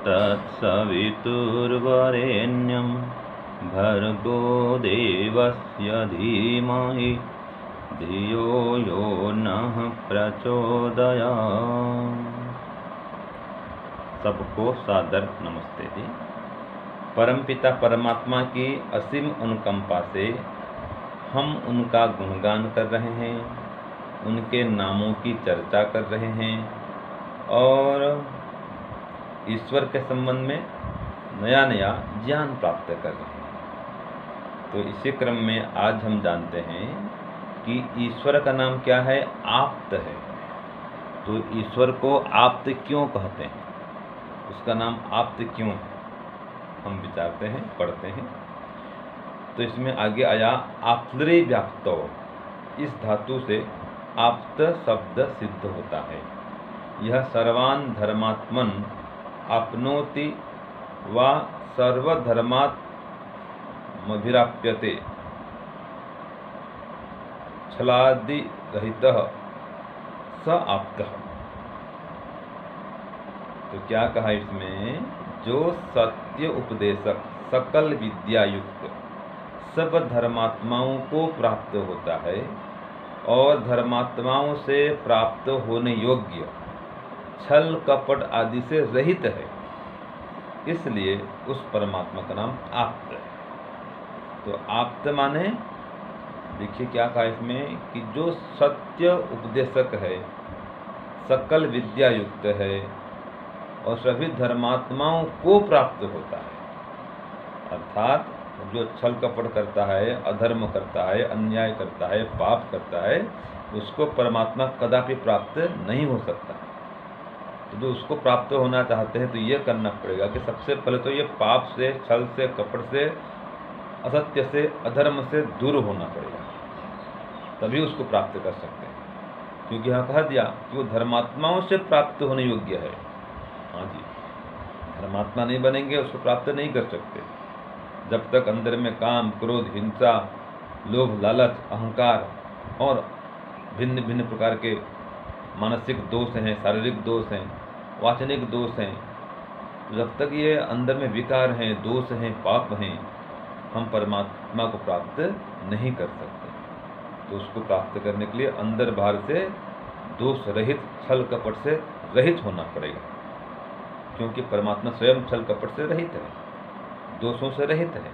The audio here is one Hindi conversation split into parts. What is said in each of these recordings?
तत्सवितुर्वरेण्यं भर्गो देवस्य धीमहि धियो यो नः प्रचोदयात्। सबको सादर नमस्ते जी। परमपिता परमात्मा की असीम अनुकंपा से हम उनका गुणगान कर रहे हैं, उनके नामों की चर्चा कर रहे हैं और ईश्वर के संबंध में नया नया ज्ञान प्राप्त कर रहे हैं। तो इसी क्रम में आज हम जानते हैं कि ईश्वर का नाम क्या है? आप्त है। तो ईश्वर को आप्त क्यों कहते हैं? उसका नाम आप्त क्यों है? हम विचारते हैं, पढ़ते हैं। तो इसमें आगे आया आप्तरे व्याप्तो। इस धातु से आप्त शब्द सिद्ध होता है। यह सर्वान् धर्मात्मन आपनोति व सर्वधर्मात्मभिराप्यते छलादिरहितः स आप्तः। तो क्या कहा इसमें? जो सत्य उपदेशक सकल विद्या युक्त सब धर्मात्माओं को प्राप्त होता है और धर्मात्माओं से प्राप्त होने योग्य छल कपट आदि से रहित है, इसलिए उस परमात्मा का नाम आप्त है। तो आप्त माने देखिए क्या कहा इसमें कि जो सत्य उपदेशक है, सकल विद्या युक्त है और सभी धर्मात्माओं को प्राप्त होता है। अर्थात जो छल कपट करता है, अधर्म करता है, अन्याय करता है, पाप करता है, उसको परमात्मा कदापि प्राप्त नहीं हो सकता। तो जो उसको प्राप्त होना चाहते हैं तो ये करना पड़ेगा कि सबसे पहले तो ये पाप से, छल से, कपट से, असत्य से, अधर्म से दूर होना पड़ेगा, तभी उसको प्राप्त कर सकते हैं। क्योंकि यहाँ कहा दिया कि वो धर्मात्माओं से प्राप्त होने योग्य है। हाँ जी, धर्मात्मा नहीं बनेंगे, उसको प्राप्त नहीं कर सकते जब तक अंदर में काम, क्रोध, हिंसा, लोभ, लालच, अहंकार और भिन्न भिन्न प्रकार के मानसिक दोष हैं, शारीरिक दोष हैं, वाचनिक दोष हैं। जब तक ये अंदर में विकार हैं, दोष हैं, पाप हैं, हम परमात्मा को प्राप्त नहीं कर सकते। तो उसको प्राप्त करने के लिए अंदर बाहर से दोष रहित, छल कपट से रहित होना पड़ेगा। क्योंकि परमात्मा स्वयं छल कपट से रहित है, दोषों से रहित है,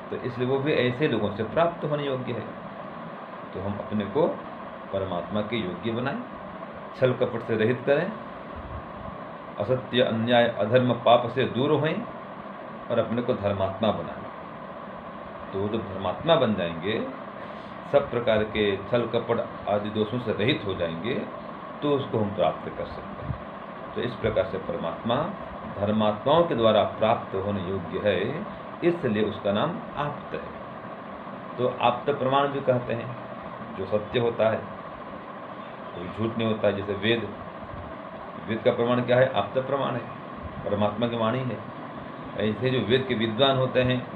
तो इसलिए वो भी ऐसे लोगों से प्राप्त होने योग्य है। तो हम अपने को परमात्मा के योग्य बनाएं, छल कपट से रहित करें, असत्य, अन्याय, अधर्म, पाप से दूर होएं और अपने को धर्मात्मा बनाएं। तो जब धर्मात्मा बन जाएंगे, सब प्रकार के छल कपट आदि दोषों से रहित हो जाएंगे, तो उसको हम प्राप्त कर सकते हैं। तो इस प्रकार से परमात्मा धर्मात्माओं के द्वारा प्राप्त होने योग्य है, इसलिए उसका नाम आप्त है। तो आप्त प्रमाण भी कहते हैं, जो सत्य होता है, कोई झूठ नहीं होता है। जैसे वेद का प्रमाण क्या है? आप्त प्रमाण है, परमात्मा की वाणी है। ऐसे जो वेद के विद्वान होते हैं,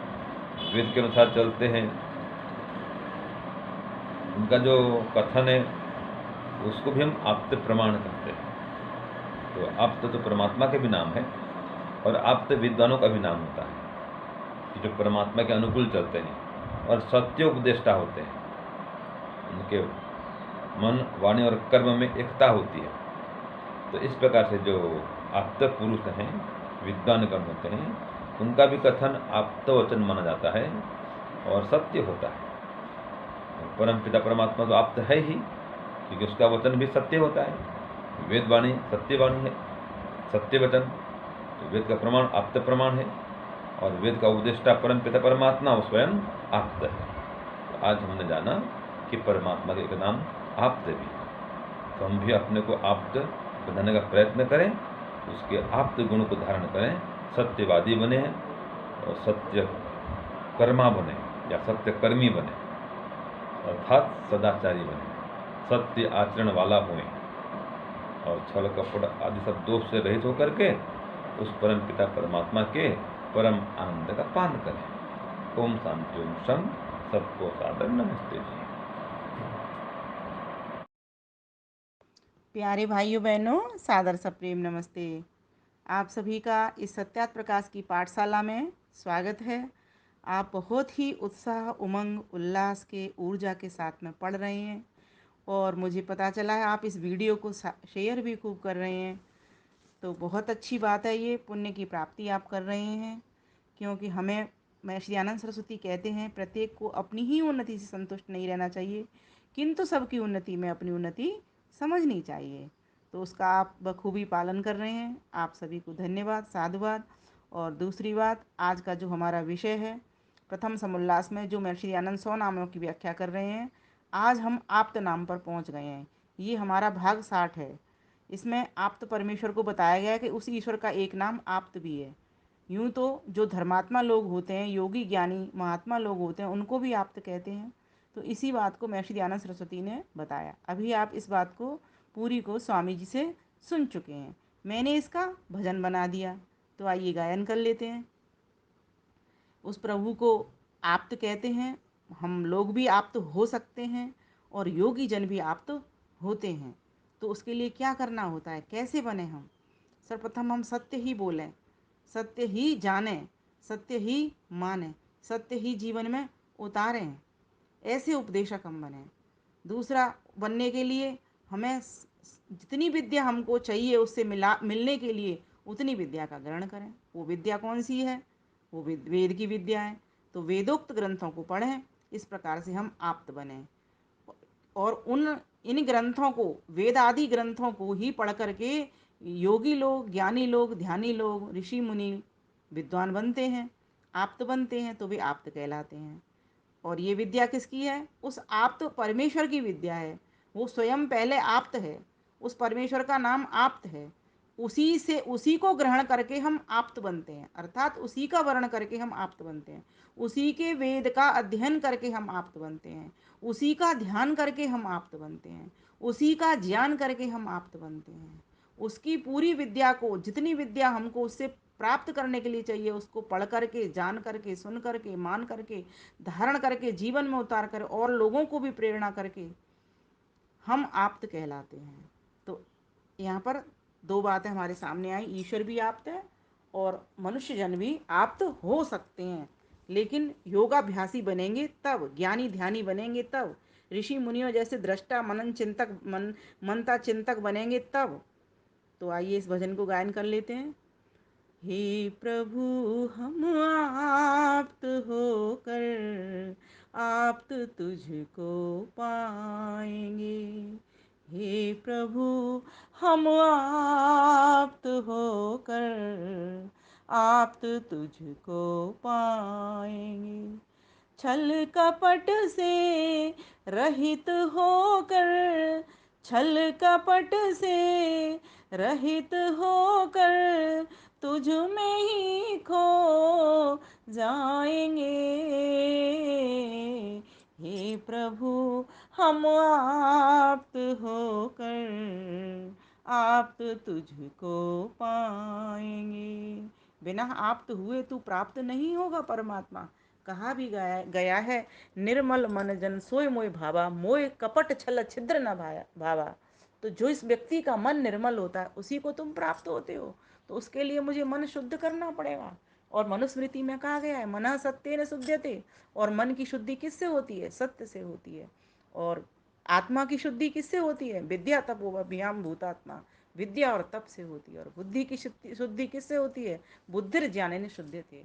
वेद के अनुसार चलते हैं, उनका जो कथन है उसको भी हम आप्त प्रमाण कहते हैं। तो आप्त तो परमात्मा के भी नाम है और आप्त विद्वानों का भी नाम होता है कि जो परमात्मा के अनुकूल चलते हैं और सत्य उपदेष्टा होते हैं। उनके मन, वाणी और कर्म में एकता होती है। तो इस प्रकार से जो आप्त पुरुष हैं, विद्वान गण होते हैं, उनका भी कथन आप्त वचन माना जाता है और सत्य होता है। परम पिता परमात्मा तो आप्त है ही, क्योंकि उसका वचन भी सत्य होता है। वेद वाणी सत्य वाणी है, सत्य वचन। तो वेद का प्रमाण आप्त प्रमाण है और वेद का उपदेष्टा परम पिता परमात्मा वो स्वयं आप्त है। तो आज हमने जाना कि परमात्मा के एक नाम आप्त भी। तो हम भी अपने को आप्त बनाने का प्रयत्न करें, उसके आप्त गुण को धारण करें, सत्यवादी बने और सत्य कर्मा बने या सत्य कर्मी बने, अर्थात सदाचारी बने, सत्य आचरण वाला हुए और छल कपट आदि सब दोष से रहित होकर के उस परम पिता परमात्मा के परम आनंद का पान करें। ओम शांति ओम शम। सबको सादर नमस्ते जी। प्यारे भाइयों बहनों, सादर सप्रेम नमस्ते। आप सभी का इस सत्यार्थ प्रकाश की पाठशाला में स्वागत है। आप बहुत ही उत्साह, उमंग, उल्लास के ऊर्जा के साथ में पढ़ रहे हैं और मुझे पता चला है आप इस वीडियो को शेयर भी खूब कर रहे हैं। तो बहुत अच्छी बात है, ये पुण्य की प्राप्ति आप कर रहे हैं, क्योंकि हमें महर्षि दयानंद सरस्वती कहते हैं प्रत्येक को अपनी ही उन्नति से संतुष्ट नहीं रहना चाहिए, किंतु सबकी उन्नति में अपनी उन्नति समझनी चाहिए। तो उसका आप बखूबी पालन कर रहे हैं। आप सभी को धन्यवाद, साधुवाद। और दूसरी बात, आज का जो हमारा विषय है प्रथम समुल्लास में जो महर्षि दयानंद 100 नामों की व्याख्या कर रहे हैं, आज हम आप्त नाम पर पहुंच गए हैं। ये हमारा भाग 60 है। इसमें आप्त परमेश्वर को बताया गया है कि उस ईश्वर का एक नाम आप्त भी है। यूँ तो जो धर्मात्मा लोग होते हैं, योगी ज्ञानी महात्मा लोग होते हैं, उनको भी आप्त कहते हैं। तो इसी बात को महर्षि दयानंद सरस्वती ने बताया। अभी आप इस बात को पूरी को स्वामी जी से सुन चुके हैं। मैंने इसका भजन बना दिया, तो आइए गायन कर लेते हैं। उस प्रभु को आप्त कहते हैं। हम लोग भी आप्त हो सकते हैं और योगी जन भी आप्त होते हैं। तो उसके लिए क्या करना होता है, कैसे बने हम? सर्वप्रथम हम सत्य ही बोलें, सत्य ही जानें, सत्य ही मानें, सत्य ही जीवन में उतारें। ऐसे उपदेशक हम बने। दूसरा, बनने के लिए हमें जितनी विद्या हमको चाहिए उससे मिलने के लिए उतनी विद्या का ग्रहण करें। वो विद्या कौन सी है? वो वेद की विद्या है। तो वेदोक्त ग्रंथों को पढ़ें। इस प्रकार से हम आप्त बने और इन ग्रंथों को, वेद आदि ग्रंथों को ही पढ़ करके योगी लोग, ज्ञानी लोग, ध्यानी लोग, ऋषि मुनि विद्वान बनते हैं, आप्त बनते हैं। तो वे आप्त कहलाते हैं। और ये विद्या किसकी है? उस आप्त परमेश्वर की विद्या है। वो स्वयं पहले आप्त है। उस परमेश्वर का नाम आप्त है। उसी से, उसी को ग्रहण करके हम आप्त बनते हैं, अर्थात उसी का वर्ण करके हम आप्त बनते हैं। उसी के वेद का अध्ययन करके हम आप्त बनते हैं। उसी का ध्यान करके हम आप्त बनते हैं। उसी का ज्ञान करके हम आप्त बनते हैं। उसकी पूरी विद्या को, जितनी विद्या हमको उससे प्राप्त करने के लिए चाहिए, उसको पढ़ करके, जान करके, सुन करके, मान करके, धारण करके, जीवन में उतार कर और लोगों को भी प्रेरणा करके हम आप्त कहलाते हैं। तो यहाँ पर दो बातें हमारे सामने आई, ईश्वर भी आप्त है और मनुष्य जन भी आप्त हो सकते हैं। लेकिन योगाभ्यासी बनेंगे तब, ज्ञानी ध्यानी बनेंगे तब, ऋषि मुनियों जैसे दृष्टा मनन चिंतक मनता चिंतक बनेंगे तब। तो आइए इस भजन को गायन कर लेते हैं। हे प्रभु, हम आप्त होकर आप्त तुझको पाएंगे। हे प्रभु, हम आप्त होकर आप्त तुझको पाएंगे। छल कपट से रहित होकर, छल कपट से रहित होकर तुझ में ही खो जाएंगे। हे प्रभु, हम आप्त होकर आप्त तुझको पाएंगे। बिना आप्त हुए तू प्राप्त नहीं होगा परमात्मा। कहा भी गया है, निर्मल मन जन सोय मोय भावा, मोय कपट छल छिद्र न भावा। तो जो इस व्यक्ति का मन निर्मल होता है उसी को तुम प्राप्त होते हो। तो उसके लिए मुझे मन शुद्ध करना पड़ेगा। और मनुस्मृति में कहा गया है, मनः सत्येन शुध्यते। और मन की शुद्धि किससे होती है? सत्य से होती है। और आत्मा की शुद्धि किससे होती है? विद्या तपो अभियाम भूतात्मा। विद्या और तप से होती है। और बुद्धि की शुद्धि किससे होती है? बुद्धिर ज्ञानेन शुध्यते।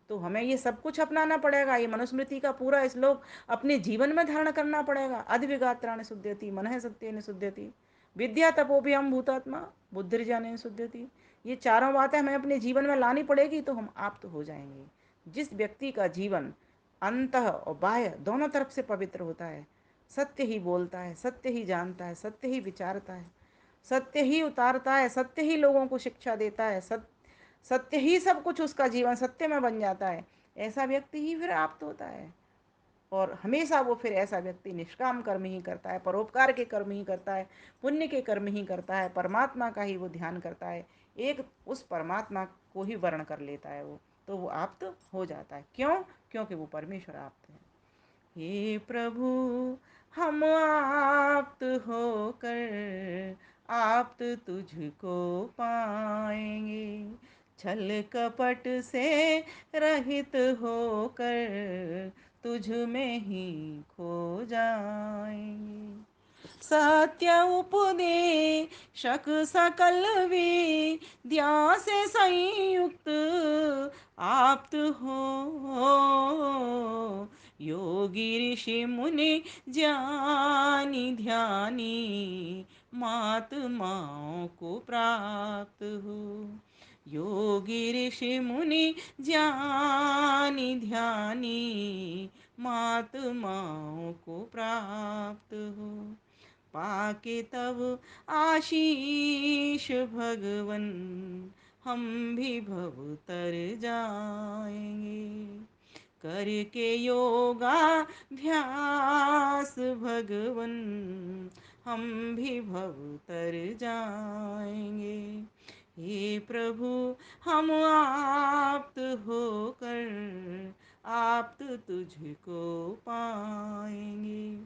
तो हमें ये सब कुछ अपनाना पड़ेगा। ये मनुस्मृति का पूरा श्लोक अपने जीवन में धारण करना पड़ेगा। अद्विगात्राण शुद्धति, मनः सत्येन शुद्धति, विद्या तपोभियम भूतात्मा, बुद्धिर्ज्ञानेन शुद्धति। ये चारों बातें हमें अपने जीवन में लानी पड़ेगी, तो हम आप्त हो जाएंगे। जिस व्यक्ति का जीवन अंतः और बाह्य दोनों तरफ से पवित्र होता है, सत्य ही बोलता है, सत्य ही जानता है, सत्य ही विचारता है, सत्य ही उतारता है, सत्य ही लोगों को शिक्षा देता है, सत्य ही सब कुछ, उसका जीवन सत्य में बन जाता है, ऐसा व्यक्ति ही फिर आप्त होता है। और हमेशा वो फिर ऐसा व्यक्ति निष्काम कर्म ही करता है, परोपकार के कर्म ही करता है, पुण्य के कर्म ही करता है, परमात्मा का ही वो ध्यान करता है, एक उस परमात्मा को ही वर्ण कर लेता है वो। तो वो आप्त हो जाता है। क्यों? क्योंकि वो परमेश्वर आप्त है। हे प्रभु, हम आप्त होकर आप तुझको पाएंगे। छल कपट से रहित होकर तुझ में ही खो जाएंगे। सत्य उपदेशक सकल विद्या से संयुक्त आप्त हो। योगी ऋषि मुनि ज्ञानी ध्यानी महात्माओं को प्राप्त हो। योगी ऋषि मुनि ज्ञानी ध्यानी महात्माओं को प्राप्त हो। पाके तब आशीष भगवन हम भी भव तर जाएंगे। करके योगाभ्यास भगवन हम भी भव तर जाएंगे। हे प्रभु हम आप्त होकर आप्त तुझको पाएंगे।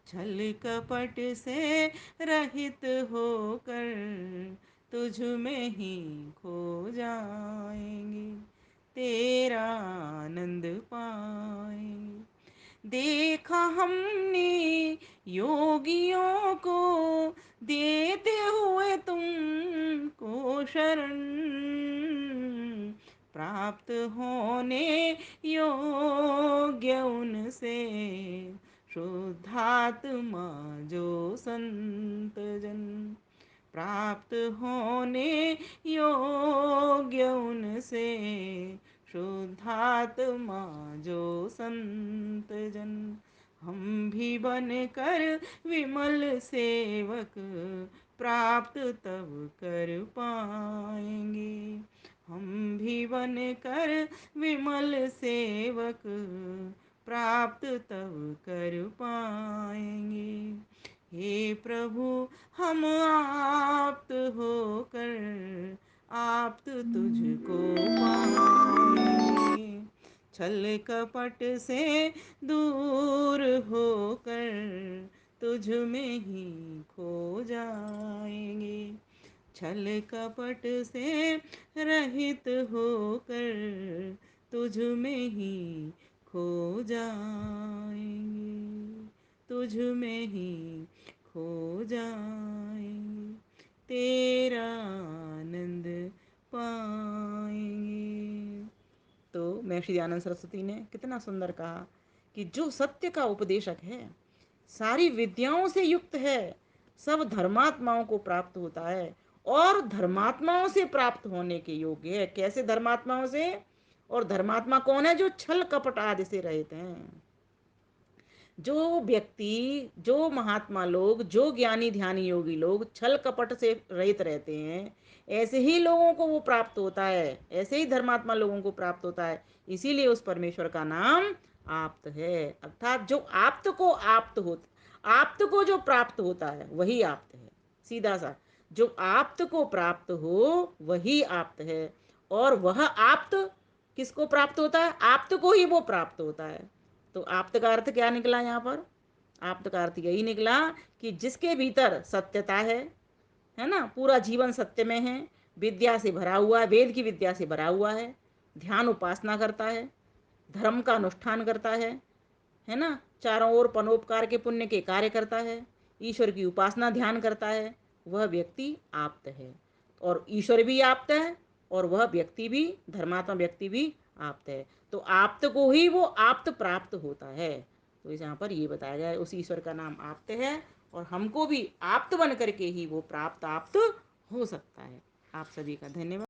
छल कपट से रहित होकर तुझ में ही खो जाएंगे। तेरा आनंद पाएंगे। देखा हमने योगियों को देते हुए तुमको शरण। प्राप्त होने योग्य उनसे शुद्धात्मा जो संत जन। प्राप्त होने योग्य उनसे शुद्धात्मा जो संत जन। हम भी बनकर विमल सेवक प्राप्त तब कर पाएंगे। हम भी बनकर विमल सेवक प्राप्त तब कर पाएंगे। हे प्रभु हम आप्त होकर आप्त तुझको पाएंगे। छल कपट से दूर होकर तुझ में ही खो जाएंगे। छल कपट से रहित होकर तुझ में ही खो जाएंगे। तुझ में ही खो जाएंगे। तेरा आनंद पाएंगे। तो महर्षि दयानंद सरस्वती ने कितना सुंदर कहा कि जो सत्य का उपदेशक है, सारी विद्याओं से युक्त है, सब धर्मात्माओं को प्राप्त होता है और धर्मात्माओं से प्राप्त होने के योग्य है। कैसे धर्मात्माओं से? और धर्मात्मा कौन है? जो छल कपट आदि से रहित हैं। जो व्यक्ति, जो महात्मा लोग, जो ज्ञानी ध्यानी योगी लोग छल कपट से रहित रहते हैं, ऐसे ही लोगों को वो प्राप्त होता है। ऐसे ही धर्मात्मा लोगों को प्राप्त होता है। इसीलिए उस परमेश्वर का नाम आप्त है। अर्थात जो आप्त को आप्त होता, आप्त को जो प्राप्त होता है वही आप्त है। सीधा सा, जो आप्त को प्राप्त हो वही आप्त है। और वह आप्त किसको प्राप्त होता है? आप्त को ही वो प्राप्त होता है। तो आप्त का अर्थ क्या निकला यहाँ पर? आप्त का अर्थ यही निकला कि जिसके भीतर सत्यता है ना, पूरा जीवन सत्य में है, विद्या से भरा हुआ है, वेद की विद्या से भरा हुआ है, ध्यान उपासना करता है, धर्म का अनुष्ठान करता है ना, चारों ओर परोपकार के पुण्य के कार्य करता है, ईश्वर की उपासना ध्यान करता है, वह व्यक्ति आप्त है। और ईश्वर भी आप्त है और वह व्यक्ति भी, धर्मात्मा व्यक्ति भी आप्त है। तो आप्त को ही वो आप्त प्राप्त होता है। तो इस यहाँ पर ये बताया गया है, उस ईश्वर का नाम आप्त है और हमको भी आप्त बन करके ही वो प्राप्त आप्त हो सकता है। आप सभी का धन्यवाद।